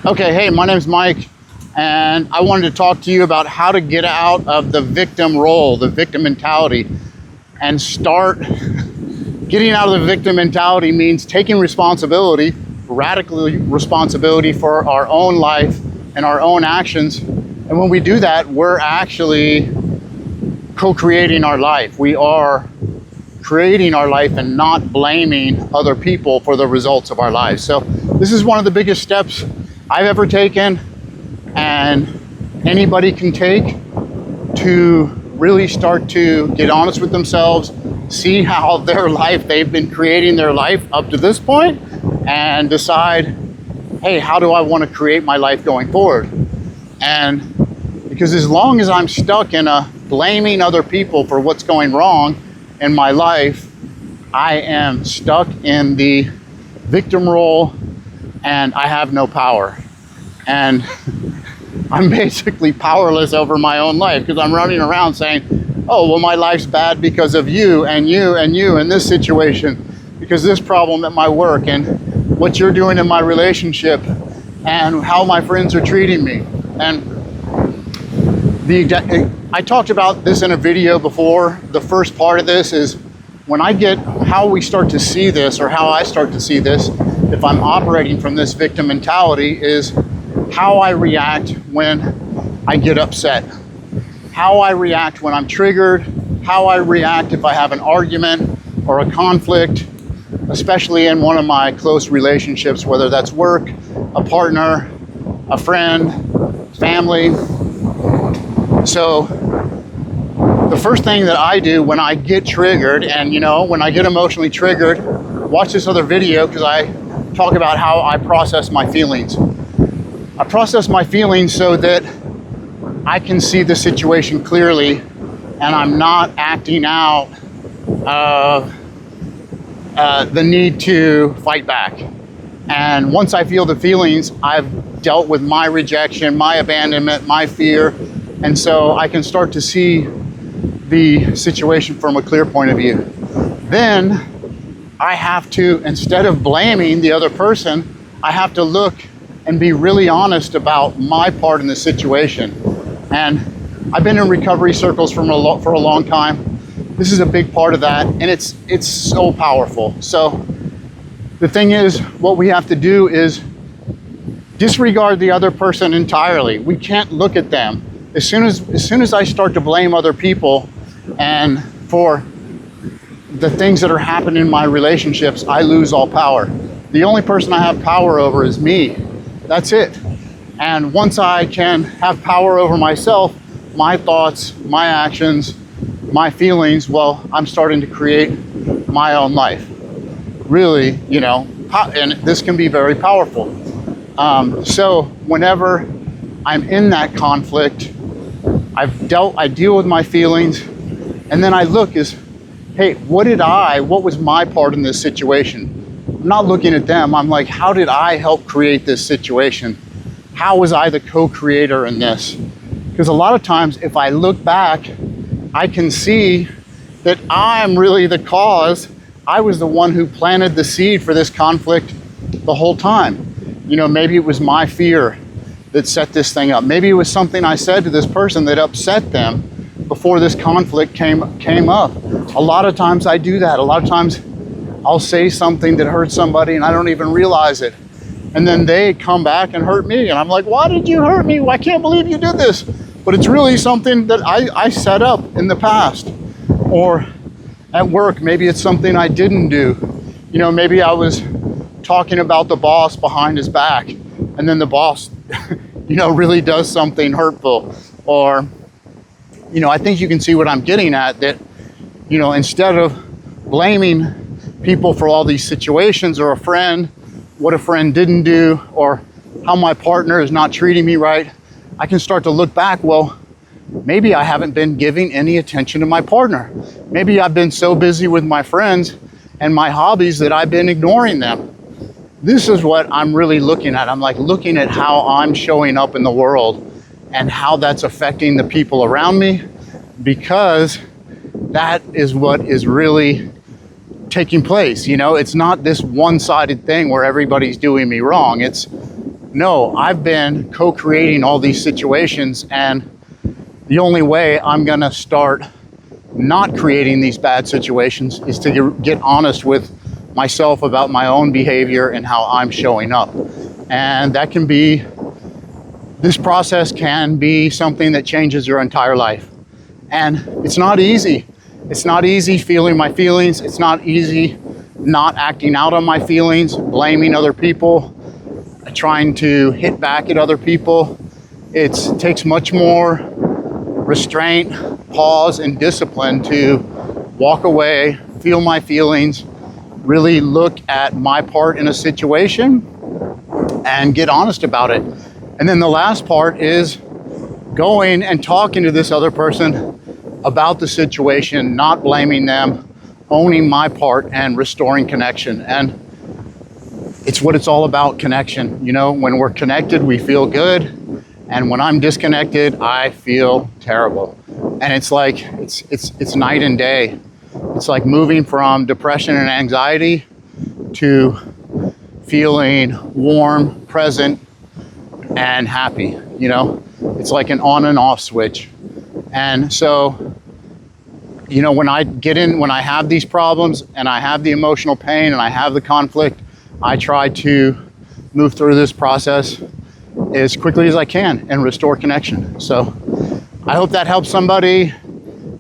Okay, hey, my name's Mike, and I wanted to talk to you about how to get out of the victim role, the victim mentality, and start getting out of the victim mentality means taking responsibility, radically responsibility for our own life and our own actions. And when we do that, we're actually co-creating our life. We are creating our life and not blaming other people for the results of our lives. So this is one of the biggest steps I've ever taken, and anybody can take, to really start to get honest with themselves, see how their life, they've been creating their life up to this point, and decide, hey, how do I want to create my life going forward? And because as long as I'm stuck in blaming other people for what's going wrong in my life, I am stuck in the victim role and I have no power. And I'm basically powerless over my own life because I'm running around saying, oh, well, my life's bad because of you and you and you in this situation, because this problem at my work and what you're doing in my relationship and how my friends are treating me. And I talked about this in a video before. The first part of this is when I get how we start to see this, or how I start to see this, if I'm operating from this victim mentality, is how I react when I get upset, how I react when I'm triggered, how I react if I have an argument or a conflict, especially in one of my close relationships, whether that's work, a partner, a friend, family. So the first thing that I do when I get triggered, and when I get emotionally triggered, watch this other video because I talk about how I process my feelings. I process my feelings so that I can see the situation clearly and I'm not acting out the need to fight back. And once I feel the feelings, I've dealt with my rejection, my abandonment, my fear, and so I can start to see the situation from a clear point of view. Then I have to, instead of blaming the other person, I have to look and be really honest about my part in the situation. And I've been in recovery circles for a long time. This is a big part of that, and it's so powerful. So the thing is, what we have to do is disregard the other person entirely. We can't look at them. As soon as I start to blame other people and for the things that are happening in my relationships, I lose all power. The only person I have power over is me. That's it. And once I can have power over myself, my thoughts, my actions, my feelings, well, I'm starting to create my own life. Really, and this can be very powerful. So whenever I'm in that conflict, I deal with my feelings, and then I look hey, what was my part in this situation? I'm not looking at them. I'm like, how did I help create this situation? How was I the co-creator in this? Because a lot of times, if I look back, I can see that I'm really the cause. I was the one who planted the seed for this conflict the whole time. Maybe it was my fear that set this thing up. Maybe it was something I said to this person that upset them before this conflict came up. A lot of times I do that. A lot of times I'll say something that hurts somebody and I don't even realize it. And then they come back and hurt me. And I'm like, why did you hurt me? I can't believe you did this. But it's really something that I set up in the past. Or at work, maybe it's something I didn't do. Maybe I was talking about the boss behind his back, and then the boss, really does something hurtful. Or, I think you can see what I'm getting at, that, instead of blaming people for all these situations, or a friend, what a friend didn't do, or how my partner is not treating me right, I can start to look back, well, maybe I haven't been giving any attention to my partner. Maybe I've been so busy with my friends and my hobbies that I've been ignoring them. This is what I'm really looking at. I'm like looking at how I'm showing up in the world and how that's affecting the people around me, because that is what is really taking place. It's not this one-sided thing where everybody's doing me wrong. It's no, I've been co-creating all these situations, and the only way I'm gonna start not creating these bad situations is to get honest with myself about my own behavior and how I'm showing up. And that can be, this process can be something that changes your entire life. And it's not easy. It's not easy feeling my feelings. It's not easy not acting out on my feelings, blaming other people, trying to hit back at other people. It takes much more restraint, pause, and discipline to walk away, feel my feelings, really look at my part in a situation and get honest about it. And then the last part is going and talking to this other person about the situation, not blaming them, owning my part and restoring connection. And it's what it's all about, connection. You know, when we're connected, we feel good. And when I'm disconnected, I feel terrible. And it's like, it's night and day. It's like moving from depression and anxiety to feeling warm, present, and happy. You know, it's like an on and off switch. And so, you know, when I have these problems and I have the emotional pain and I have the conflict, I try to move through this process as quickly as I can and restore connection. So I hope that helps somebody.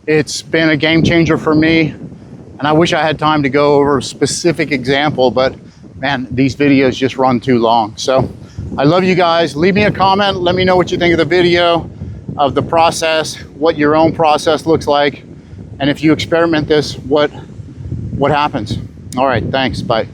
It's been a game changer for me. And I wish I had time to go over a specific example, but man, these videos just run too long. So I love you guys. Leave me a comment. Let me know what you think of the video, of the process, what your own process looks like. And if you experiment this, what happens? All right, thanks, bye.